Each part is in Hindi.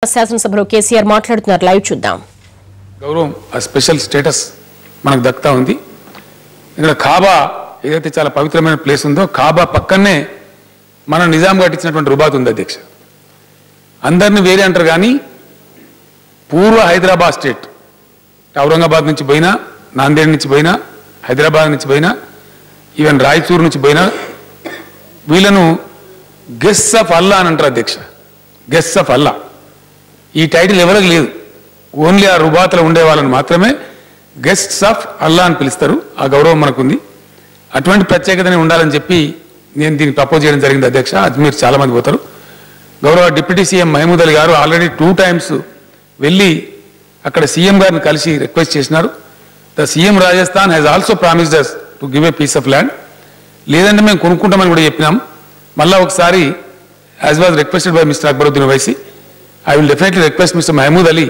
శాసనసభలో కేసీఆర్ మాట్లాడుతున్నారు. లైవ్ చూద్దాం. గౌరవం ఆ స్పెషల్ స్టేటస్ మనకు దక్కుతా ఉంది. ఇక్కడ కాబా ఏదైతే చాలా పవిత్రమైన ప్లేస్ ఉందో కాబా పక్కనే మన నిజాం కట్టించినటువంటి రుబాత్ ఉంది అధ్యక్ష. అందరిని వేరే అంటారు కానీ పూర్వ హైదరాబాద్ స్టేట్ ఔరంగాబాద్ నుంచి పోయినా, నాందేడ్ నుంచి పోయినా, హైదరాబాద్ నుంచి పోయినా, ఈవెన్ రాయచూరు నుంచి పోయినా వీళ్ళను గెస్ట్స్ ఆఫ్ అల్లా అని అంటారు అధ్యక్ష. గెస్ట్స్ ఆఫ్ అల్లా ఈ టైటిల్ ఎవరికి లేదు. ఓన్లీ ఆ రుబాత్లో ఉండే వాళ్ళని మాత్రమే గెస్ట్స్ ఆఫ్ అల్లా అని పిలుస్తారు. ఆ గౌరవం మనకుంది. అటువంటి ప్రత్యేకతనే ఉండాలని చెప్పి నేను దీన్ని ప్రపోజ్ చేయడం జరిగింది అధ్యక్ష. అజ్మీర్ చాలామంది పోతారు. గౌరవ డిప్యూటీ సీఎం మహమూద్ అలీ గారు ఆల్రెడీ 2 times వెళ్ళి అక్కడ సీఎం గారిని కలిసి రిక్వెస్ట్ చేసినారు. The CM Rajasthan has also promised us to give a piece of land. లేదంటే మేము కొనుక్కుంటామని కూడా చెప్పినాం. మళ్ళా ఒకసారి as was requested by mister Akbaruddin Owaisi, I will definitely request Mr. Mahmood Ali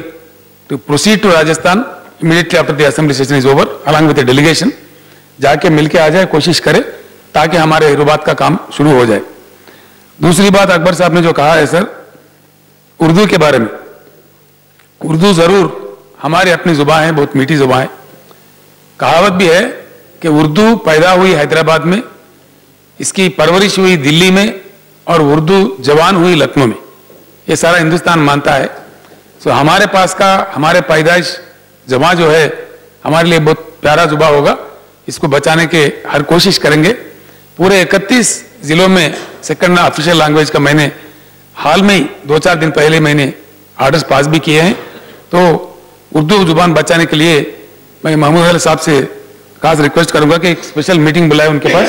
to proceed to Rajasthan immediately after the assembly session is over, along with a delegation. जाके मिलके आ जाए, कोशिश करे ताकि हमारे रुबात का काम शुरू हो जाए. दूसरी बात अकबर साहब ने जो कहा है सर उर्दू के बारे में, उर्दू जरूर हमारी अपनी जुबान है, बहुत मीठी जुबान है. कहावत भी है कि उर्दू पैदा हुई हैदराबाद में, इसकी परवरिश हुई दिल्ली में और उर्दू जवान हुई लखनऊ में. ये सारा हिंदुस्तान मानता है. सो हमारे पास का हमारे पैदाइश जमा जो है हमारे लिए बहुत प्यारा जुबा होगा. इसको बचाने के हर कोशिश करेंगे. पूरे 31 जिलों में सेकंड ऑफिशियल लैंग्वेज का मैंने हाल में ही 2-4 दिन पहले मैंने आर्डर्स पास भी किए हैं. तो उर्दू जुबान बचाने के लिए मैं महमूद अली साहब से खास रिक्वेस्ट करूंगा कि एक स्पेशल मीटिंग बुलाए उनके पास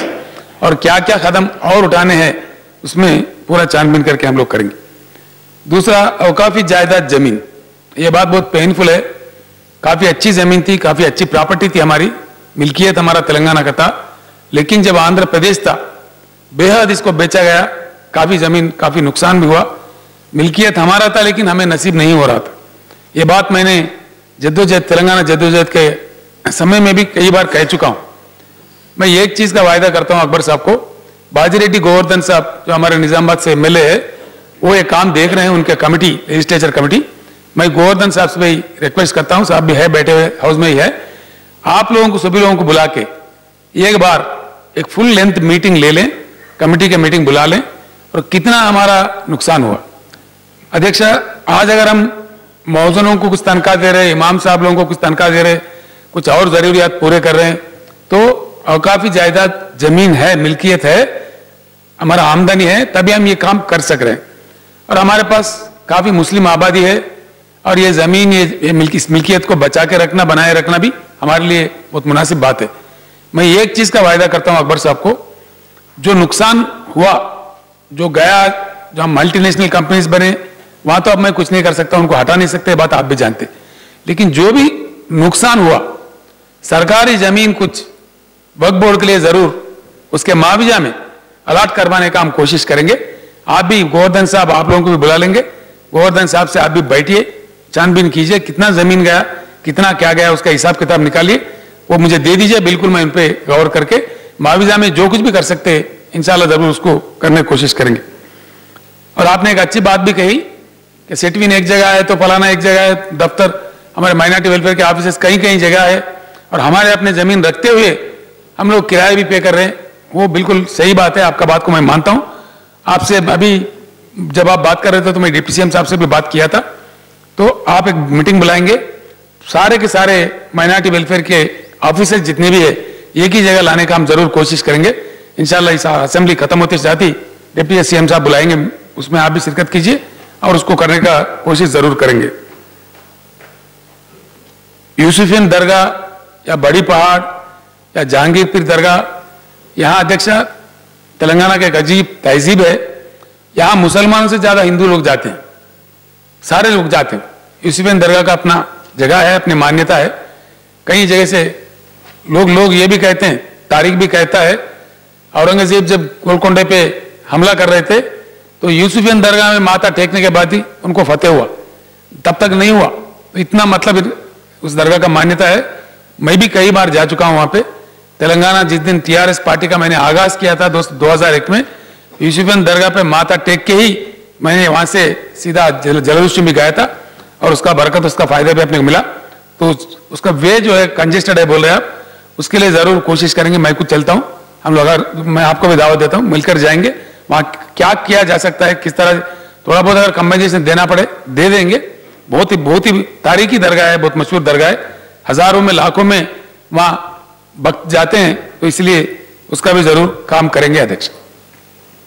और क्या क्या कदम और उठाने हैं उसमें पूरा छानबीन करके हम लोग करेंगे. दूसरा, औकाफी जायदाद जमीन, ये बात बहुत पेनफुल है. काफ़ी अच्छी ज़मीन थी, काफ़ी अच्छी प्रॉपर्टी थी, हमारी मिल्कियत हमारा तेलंगाना का था. लेकिन जब आंध्र प्रदेश था बेहद इसको बेचा गया. काफ़ी ज़मीन काफ़ी नुकसान भी हुआ. मिल्कियत हमारा था लेकिन हमें नसीब नहीं हो रहा था. ये बात मैंने जद्दोजहद तेलंगाना जद्दोजहद के समय में भी कई बार कह चुका हूँ. मैं एक चीज़ का वायदा करता हूँ अकबर साहब को, बाजीरेड्डी गोवर्धन साहब जो हमारे निजामाबाद से MLA है वो एक काम देख रहे हैं, उनके कमेटी लेजिस्लेचर कमेटी. मैं गोवर्धन साहब से भी रिक्वेस्ट करता हूं, साहब भी है बैठे हुए हाउस में ही है, आप लोगों को सभी लोगों को बुला के एक बार एक फुल लेंथ मीटिंग ले लें, कमेटी की मीटिंग बुला लें और कितना हमारा नुकसान हुआ. अध्यक्ष, आज अगर हम मौजनों को कुछ तनख्वाह दे रहे, इमाम साहब लोगों को कुछ तनख्वाह दे रहे, कुछ और जरूरियात पूरे कर रहे हैं, तो औकाफी जायदाद जमीन है, मिल्कियत है, हमारा आमदनी है, तभी हम ये काम कर सक रहे हैं. और हमारे पास काफ़ी मुस्लिम आबादी है और ये ज़मीन ये मिल्कियत को बचा के रखना, बनाए रखना भी हमारे लिए बहुत मुनासिब बात है. मैं एक चीज़ का वायदा करता हूँ अकबर साहब को, जो नुकसान हुआ, जो गया, जो हम मल्टीनेशनल कंपनीज बने वहाँ तो अब मैं कुछ नहीं कर सकता, उनको हटा नहीं सकते, बात आप भी जानते. लेकिन जो भी नुकसान हुआ, सरकारी ज़मीन कुछ वक्फ बोर्ड के लिए ज़रूर उसके मुआवजा में अलाट करवाने का हम कोशिश करेंगे. आप भी गोवर्धन साहब आप लोगों को भी बुला लेंगे. गोवर्धन साहब से आप भी बैठिए, छानबीन कीजिए, कितना जमीन गया, कितना क्या गया, उसका हिसाब किताब निकालिए, वो मुझे दे दीजिए. बिल्कुल मैं उन पर गौर करके मुआवजा में जो कुछ भी कर सकते हैं इंशाल्लाह जरूर उसको करने की कोशिश करेंगे. और आपने एक अच्छी बात भी कही कि सेटविन एक जगह है तो फलाना एक जगह है, दफ्तर हमारे माइनॉरिटी वेलफेयर के ऑफिस कहीं कहीं जगह है और हमारे अपने जमीन रखते हुए हम लोग किराए भी पे कर रहे हैं. वो बिल्कुल सही बात है, आपका बात को मैं मानता हूँ. आपसे अभी जब आप बात कर रहे थे तो मैं डिप्टी सीएम साहब से भी बात किया था. तो आप एक मीटिंग बुलाएंगे, सारे के सारे माइनॉरिटी वेलफेयर के ऑफिसर्स जितने भी है एक ही जगह लाने का हम जरूर कोशिश करेंगे. इंशाल्लाह इस असेंबली खत्म होते जाती डिप्टी सीएम साहब बुलाएंगे, उसमें आप भी शिरकत कीजिए और उसको करने का कोशिश जरूर करेंगे. यूसुफियन दरगाह या बड़ी पहाड़ या जहांगीर पीर दरगाह, यहाँ अध्यक्ष तेलंगाना का एक अजीब तहजीब है. यहाँ मुसलमानों से ज्यादा हिंदू लोग जाते हैं, सारे लोग जाते हैं. यूसुफियन दरगाह का अपना जगह है, अपनी मान्यता है. कई जगह से लोग ये भी कहते हैं, तारीख भी कहता है, औरंगजेब जब गोलकोंडे पे हमला कर रहे थे तो यूसुफियन दरगाह में माथा टेकने के बाद ही उनको फतेह हुआ, तब तक नहीं हुआ. तो इतना मतलब उस दरगाह का मान्यता है. मैं भी कई बार जा चुका हूं वहां पे. तेलंगाना जिस दिन TRS पार्टी का मैंने आगाज किया था 2001 में, यूसुफियन दरगाह पे माथा टेक के ही मैंने वहां से सीधा जलदृष्टि में गया था और उसका बरकत, उसका फायदा भी अपने को मिला। तो उसका वे जो है कंजेस्टेड है बोल रहे हैं आप, उसके लिए जरूर कोशिश करेंगे। मैं कुछ चलता हूं, हम लोग, अगर मैं आपको भी दावत देता हूं, मिलकर जाएंगे वहां। क्या किया जा सकता है, किस तरह थोड़ा बहुत अगर कंपेंसेशन देना पड़े दे देंगे। बहुत ही तारीखी दरगाह है, बहुत मशहूर दरगाह है, हजारों में लाखों में वहां भक्त जाते हैं, तो इसलिए उसका भी जरूर काम करेंगे अध्यक्ष।